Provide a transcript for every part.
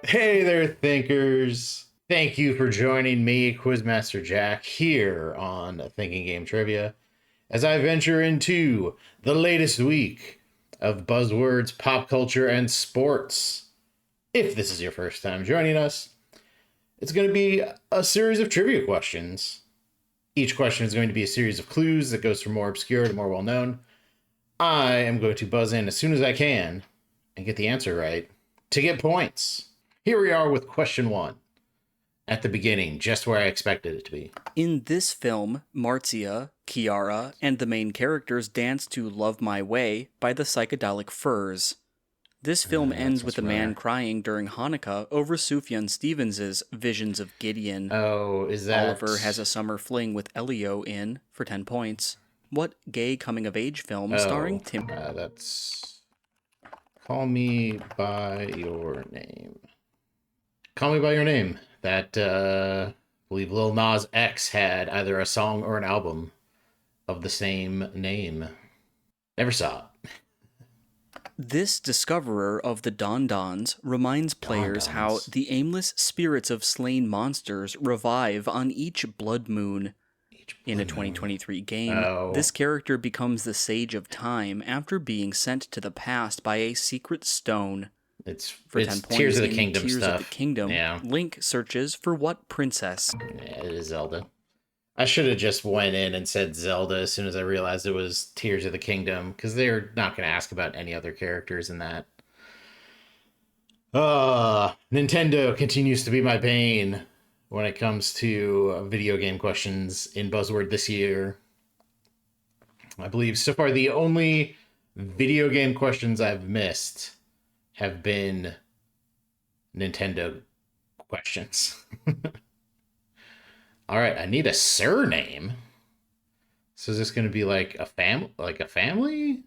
Hey there, thinkers. Thank you for joining me, Quizmaster Jack, here on Thinking Game Trivia as I venture into the latest week of buzzwords, pop culture, and sports. If this is your first time joining us, it's going to be a series of trivia questions. Each question is going to be a series of clues that goes from more obscure to more well known. I am going to buzz in as soon as I can and get the answer right to get points. Here we are with question one. At the beginning, just where I expected it to be. In this film, Marzia, Chiara, and the main characters dance to Love My Way by the Psychedelic Furs. This film ends with a man crying during Hanukkah over Sufjan Stevens' Visions of Gideon. Oh, is that... Oliver has a summer fling with Elio in, for 10 points. What gay coming-of-age film starring Tim... that's... Call Me By Your Name. Call Me By Your Name. That, I believe Lil Nas X had either a song or an album of the same name. Never saw it. This discoverer of the Don Dons reminds players how the aimless spirits of slain monsters revive on each blood moon. In a 2023 game, this character becomes the Sage of Time after being sent to the past by a secret stone. It's 10 points Tears of the in Kingdom Tears stuff. of the Kingdom, yeah. Link searches for what princess? Yeah, it is Zelda. I should have just went in and said Zelda as soon as I realized it was Tears of the Kingdom, because they're not going to ask about any other characters in that. Nintendo continues to be my bane when it comes to video game questions in Buzzword this year. I believe so far the only video game questions I've missed have been Nintendo questions. All right, I need a surname. So is this going to be like a family?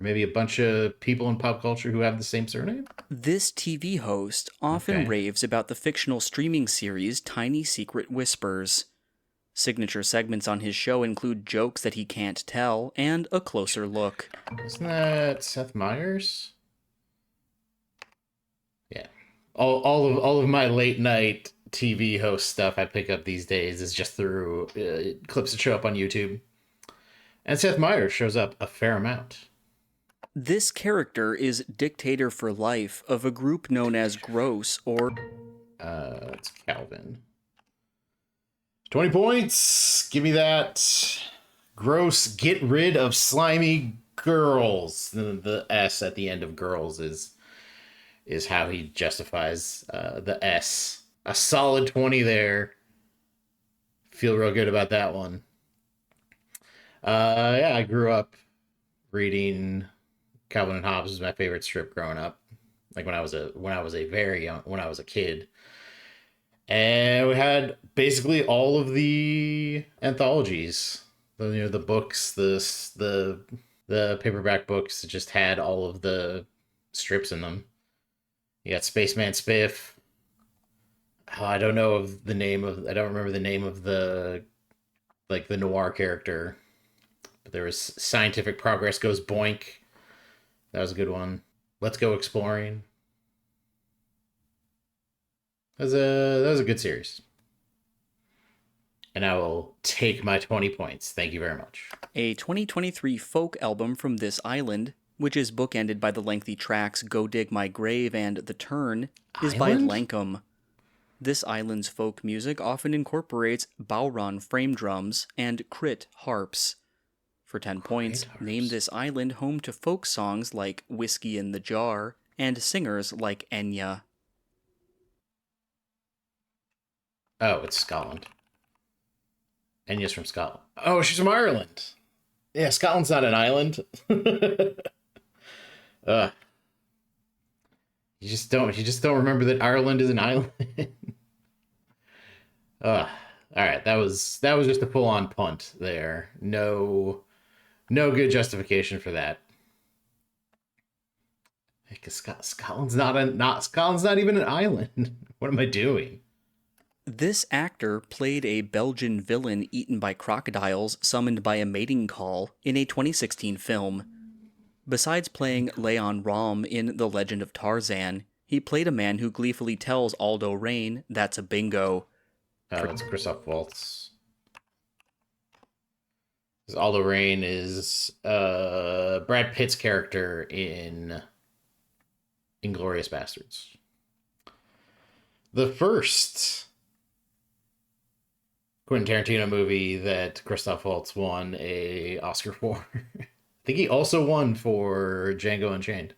Or maybe a bunch of people in pop culture who have the same surname? This TV host often raves about the fictional streaming series Tiny Secret Whispers. Signature segments on his show include jokes that he can't tell and a closer look. Isn't that Seth Meyers? Yeah. All of my late night TV host stuff I pick up these days is just through clips that show up on YouTube. And Seth Meyers shows up a fair amount. This character is dictator for life of a group known as Gross or... It's Calvin. 20 points! Give me that. Gross, get rid of slimy girls. The S at the end of girls is how he justifies the S. A solid 20 there. Feel real good about that one. Yeah, I grew up reading Calvin and Hobbes was my favorite strip growing up. Like when I was a kid. And we had basically all of the anthologies. The books, the paperback books that just had all of the strips in them. You got Spaceman Spiff. I don't remember the name of the noir character. But there was Scientific Progress Goes Boink. That was a good one. Let's Go Exploring. That was a good series. And I will take my 20 points. Thank you very much. A 2023 folk album from this island, which is bookended by the lengthy tracks Go Dig My Grave and The Turn, is by Lankum. This island's folk music often incorporates Bowron frame drums and crit harps. For 10 points, name this island home to folk songs like Whiskey in the Jar and singers like Enya. Oh, it's Scotland. Enya's from Scotland. Oh, she's from Ireland. Yeah, Scotland's not an island. You just don't remember that Ireland is an island. All right, that was just a full-on punt there. No good justification for that. Because Scotland's not even an island. What am I doing? This actor played a Belgian villain eaten by crocodiles summoned by a mating call in a 2016 film. Besides playing Leon Rom in The Legend of Tarzan, He played a man who gleefully tells Aldo Rain, "That's a bingo." Oh, it's Christoph Waltz. Aldo Rain is Brad Pitt's character in Inglourious Bastards. The first Quentin Tarantino movie that Christoph Waltz won a Oscar for. I think he also won for Django Unchained.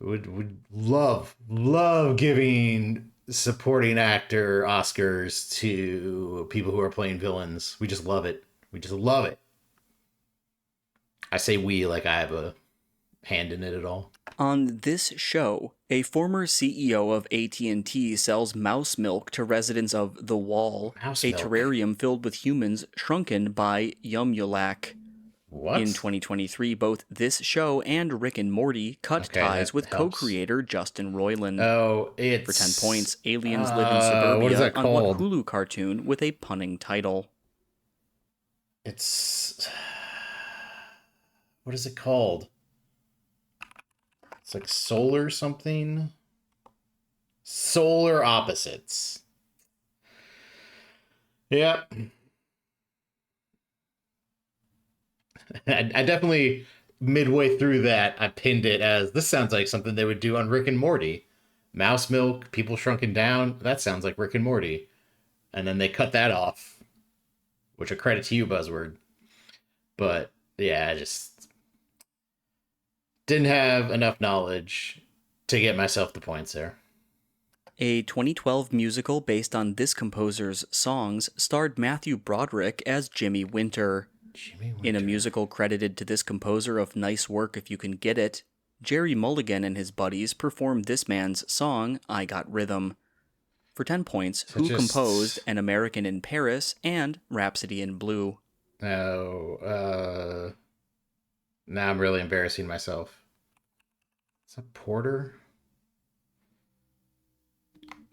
Would love giving supporting actor Oscars to people who are playing villains. We just love it. We just love it. I say we like I have a hand in it at all. On this show, a former CEO of AT&T sells mouse milk to residents of The Wall, Mouse a milk? terrarium filled with humans shrunken by Yumulak. What? In 2023, both this show and Rick and Morty cut ties with helps. co-creator Justin Roiland. Oh, it's... For 10 points, aliens live in suburbia what is that on called? what Hulu cartoon with a punning title? It's... What is it called? It's like Solar something? Solar Opposites. Yep. I definitely, midway through that, I pinned it as, this sounds like something they would do on Rick and Morty. Mouse milk, people shrunken down, that sounds like Rick and Morty. And then they cut that off, which a credit to you, Buzzword. But, yeah, I just didn't have enough knowledge to get myself the points there. A 2012 musical based on this composer's songs starred Matthew Broderick as Jimmy Winter. In a musical credited to this composer of Nice Work If You Can Get It, Jerry Mulligan and his buddies performed this man's song, I Got Rhythm. For 10 points, who composed An American in Paris and Rhapsody in Blue? Now I'm really embarrassing myself. Is that Porter?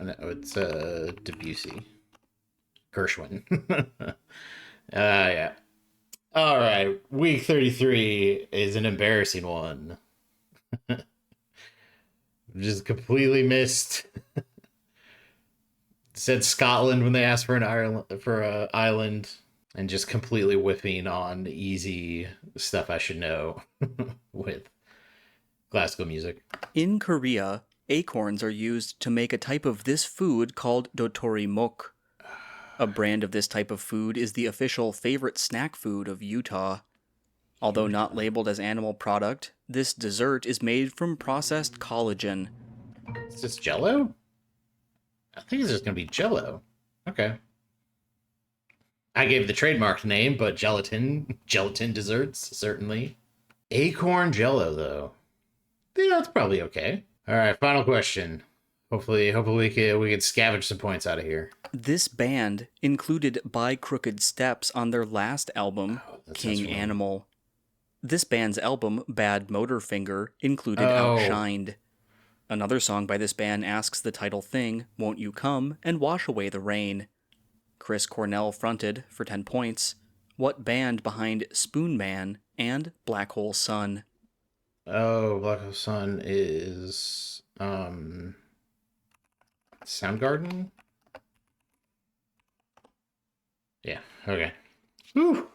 No, it's Debussy. Gershwin. Yeah. All right, week 33 is an embarrassing one. Just completely missed. Said Scotland when they asked for an island, and just completely whiffing on easy stuff I should know with classical music. In Korea, acorns are used to make a type of this food called dotori mok. A brand of this type of food is the official favorite snack food of Utah. Although not labeled as animal product, this dessert is made from processed collagen. Is this Jell-O? I think it's just going to be Jell-O. Okay. I gave the trademark name, but gelatin desserts, certainly. Acorn Jell-O, though. Yeah, that's probably okay. All right, final question. Hopefully we can scavenge some points out of here. This band included By Crooked Steps on their last album, King Animal. This band's album, Bad Motorfinger, included Outshined. Another song by this band asks the title thing, Won't You Come and Wash Away the Rain. Chris Cornell fronted, for 10 points, what band behind Spoon Man and Black Hole Sun? Oh, Black Hole Sun is... Soundgarden? Yeah, okay. Whew.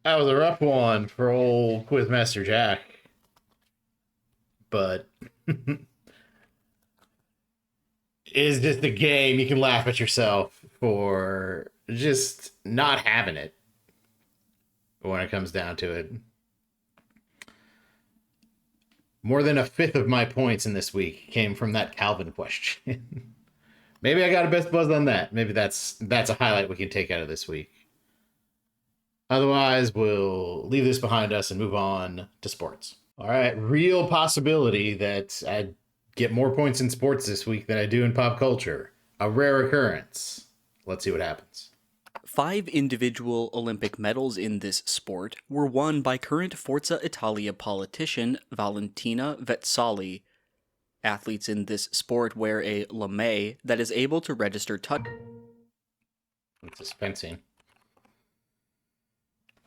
That was a rough one for old Quizmaster Jack. But it's just a game. You can laugh at yourself for just not having it when it comes down to it. More than a fifth of my points in this week came from that Calvin question. Maybe I got a best buzz on that. Maybe that's a highlight we can take out of this week. Otherwise, we'll leave this behind us and move on to sports. All right, real possibility that I get more points in sports this week than I do in pop culture. A rare occurrence. Let's see what happens. 5 individual Olympic medals in this sport were won by current Forza Italia politician Valentina Vezzali. Athletes in this sport wear a lame that is able to register touch. It's dispensing.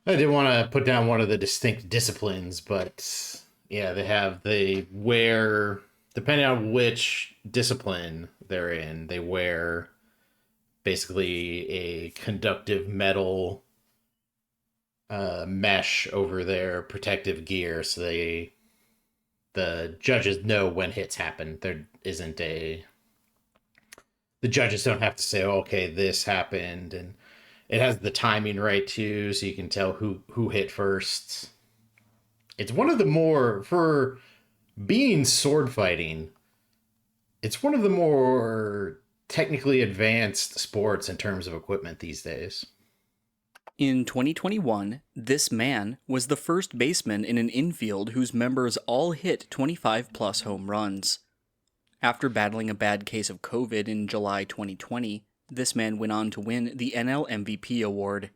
I did want to put down one of the distinct disciplines, but they wear, depending on which discipline they're in, they wear basically a conductive metal mesh over their protective gear, so the judges know when hits happen. There isn't a the judges don't have to say, oh, okay, this happened, and it has the timing right too, so you can tell who hit first. It's one of the more for being sword fighting. It's one of the more technically advanced sports in terms of equipment these days. In 2021, this man was the first baseman in an infield whose members all hit 25-plus home runs. After battling a bad case of COVID in July 2020, this man went on to win the NL MVP award.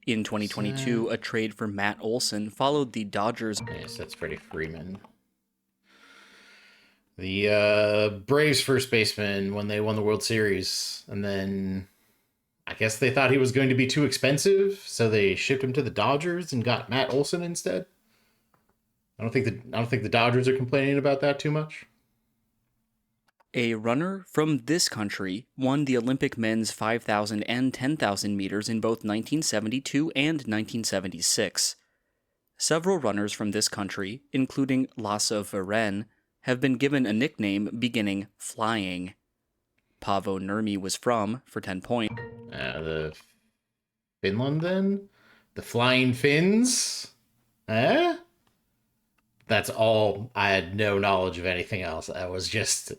In 2022, a trade for Matt Olson followed the Dodgers. Yes, that's Freddie Freeman. The Braves first baseman when they won the World Series, and then I guess they thought he was going to be too expensive, so they shipped him to the Dodgers and got Matt Olson instead. I don't think the Dodgers are complaining about that too much. A runner from this country won the Olympic men's 5,000 and 10,000 meters in both 1972 and 1976. Several runners from this country, including Lasse Viren, have been given a nickname beginning flying. Paavo Nurmi was from, for 10 points. The Finland then? The Flying Finns? Eh? That's all. I had no knowledge of anything else. I was just...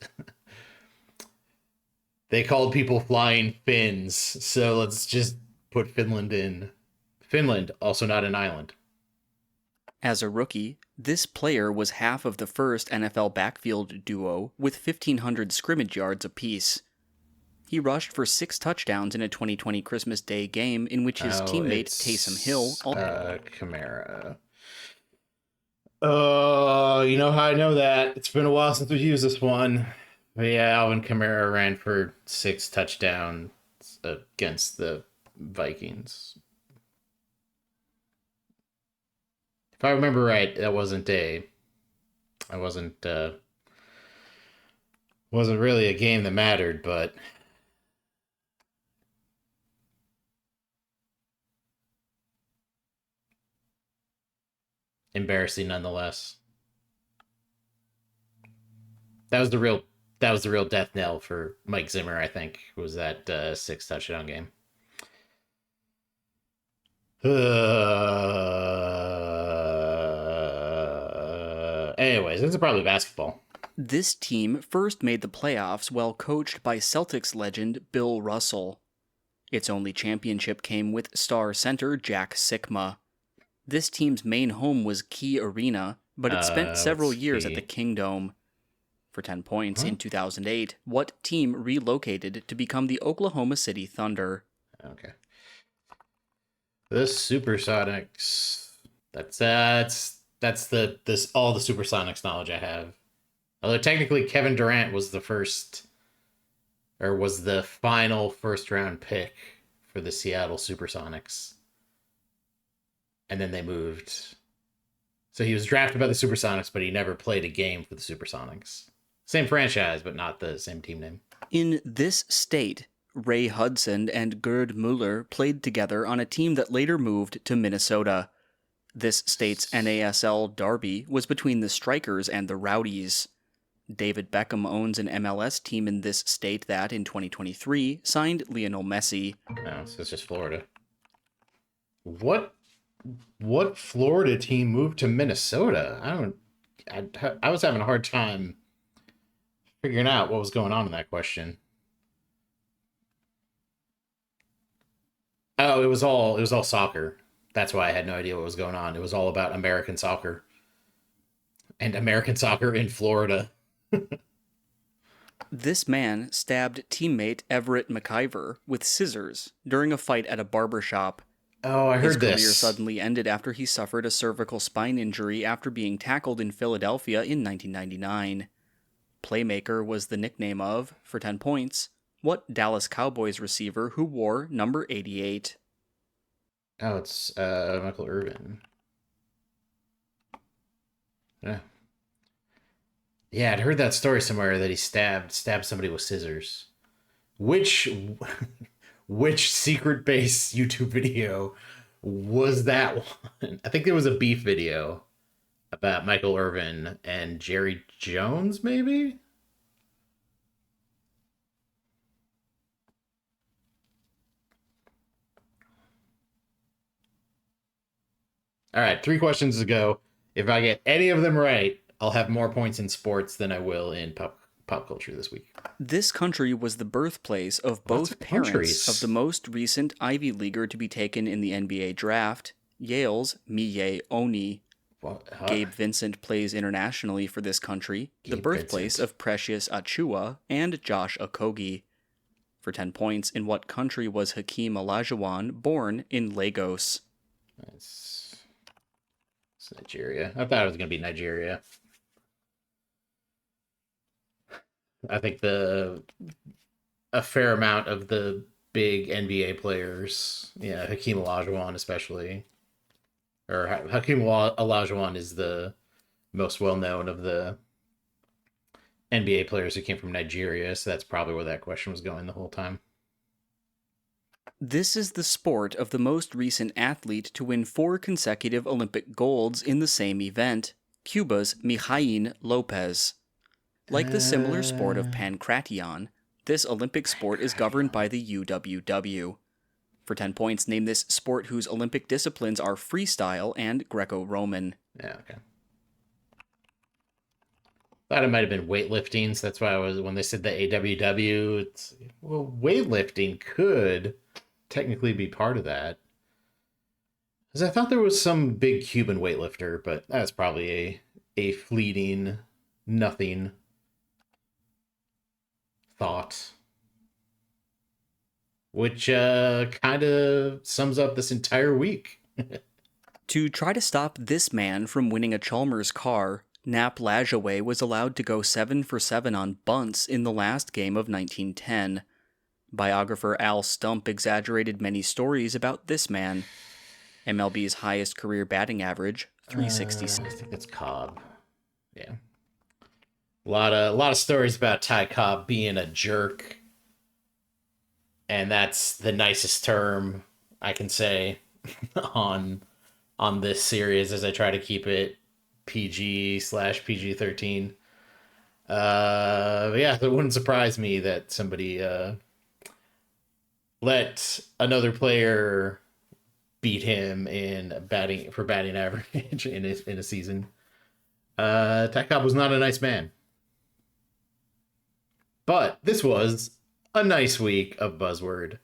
They called people Flying Finns, so let's just put Finland in. Finland, also not an island. As a rookie, this player was half of the first NFL backfield duo with 1,500 scrimmage yards apiece. He rushed for 6 touchdowns in a 2020 Christmas Day game in which his teammate Taysom Hill... Kamara. You know how I know that? It's been a while since we've used this one. But yeah, Alvin Kamara ran for 6 touchdowns against the Vikings. If I remember right, that wasn't really a game that mattered, but embarrassing nonetheless. That was the real death knell for Mike Zimmer, I think, was that 6 touchdown game. Anyways, this is probably basketball. This team first made the playoffs while coached by Celtics legend Bill Russell. Its only championship came with star center Jack Sikma. This team's main home was Key Arena, but it spent several years at the Kingdome. For 10 points in 2008, what team relocated to become the Oklahoma City Thunder? Okay. The Supersonics. That's all the Supersonics knowledge I have. Although technically Kevin Durant was the final first round pick for the Seattle Supersonics. And then they moved. So he was drafted by the Supersonics, but he never played a game for the Supersonics. Same franchise, but not the same team name. In this state, Ray Hudson and Gerd Muller played together on a team that later moved to Minnesota. This state's NASL derby was between the Strikers and the Rowdies. David Beckham owns an MLS team in this state that, in 2023, signed Lionel Messi. No, so it's just Florida. What Florida team moved to Minnesota? I was having a hard time figuring out what was going on in that question. Oh, it was all soccer. That's why I had no idea what was going on. It was all about American soccer. And American soccer in Florida. This man stabbed teammate Everett McIver with scissors during a fight at a barber shop. Oh, I heard this. His career suddenly ended after he suffered a cervical spine injury after being tackled in Philadelphia in 1999. Playmaker was the nickname of, for 10 points, what Dallas Cowboys receiver who wore number 88? Oh, it's Michael Irvin. Yeah. Yeah, I'd heard that story somewhere that he stabbed somebody with scissors. Which which secret base YouTube video was that one? I think there was a beef video about Michael Irvin and Jerry Jones, maybe? All right, 3 questions to go. If I get any of them right, I'll have more points in sports than I will in pop culture this week. This country was the birthplace of both parents of the most recent Ivy Leaguer to be taken in the NBA draft, Yale's Miye Oni. Gabe Vincent plays internationally for this country, the birthplace of Precious Achua and Josh Okogie. For 10 points, in what country was Hakeem Olajuwon born in Lagos? It's Nigeria. I thought it was going to be Nigeria. I think a fair amount of the big NBA players, yeah, Hakeem Olajuwon especially, or Hakeem Olajuwon is the most well-known of the NBA players who came from Nigeria, so that's probably where that question was going the whole time. This is the sport of the most recent athlete to win 4 consecutive Olympic golds in the same event, Cuba's Mijaín Lopez. Like the similar sport of pankration, this Olympic sport is governed by the UWW. For 10 points, name this sport whose Olympic disciplines are freestyle and Greco-Roman. Yeah, okay. Thought it might have been weightlifting, so that's why when they said the AWW, weightlifting could technically be part of that. Because I thought there was some big Cuban weightlifter, but that's probably a fleeting nothing thought. Which kind of sums up this entire week. To try to stop this man from winning a Chalmers car, Nap Lajoie was allowed to go 7 for 7 on bunts in the last game of 1910. Biographer Al Stump exaggerated many stories about this man. MLB's highest career batting average, 366. I think it's Cobb. Yeah. A lot of stories about Ty Cobb being a jerk. And that's the nicest term I can say on this series as I try to keep it PG/PG-13. But yeah, it wouldn't surprise me that somebody let another player beat him in batting average in a season. Ty Cobb was not a nice man. But this was a nice week of Buzzword.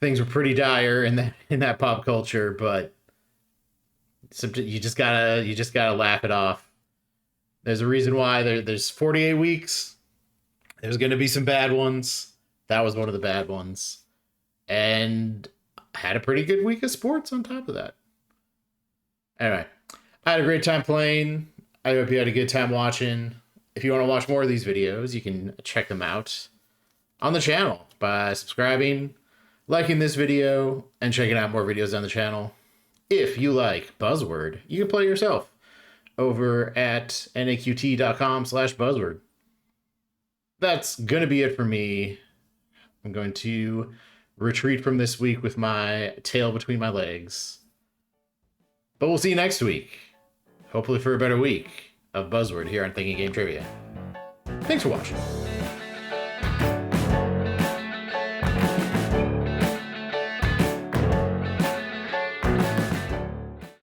Things were pretty dire in that pop culture, but you just gotta laugh it off. There's a reason why there's 48 weeks. There's gonna be some bad ones. That was one of the bad ones, and I had a pretty good week of sports on top of that. Anyway, I had a great time playing. I hope you had a good time watching. If you want to watch more of these videos, you can check them out on the channel by subscribing, liking this video, and checking out more videos on the channel. If you like Buzzword, you can play it yourself over at naqt.com/Buzzword. That's going to be it for me. I'm going to retreat from this week with my tail between my legs. But we'll see you next week. Hopefully for a better week of Buzzword here on Thinking Game Trivia. Thanks for watching.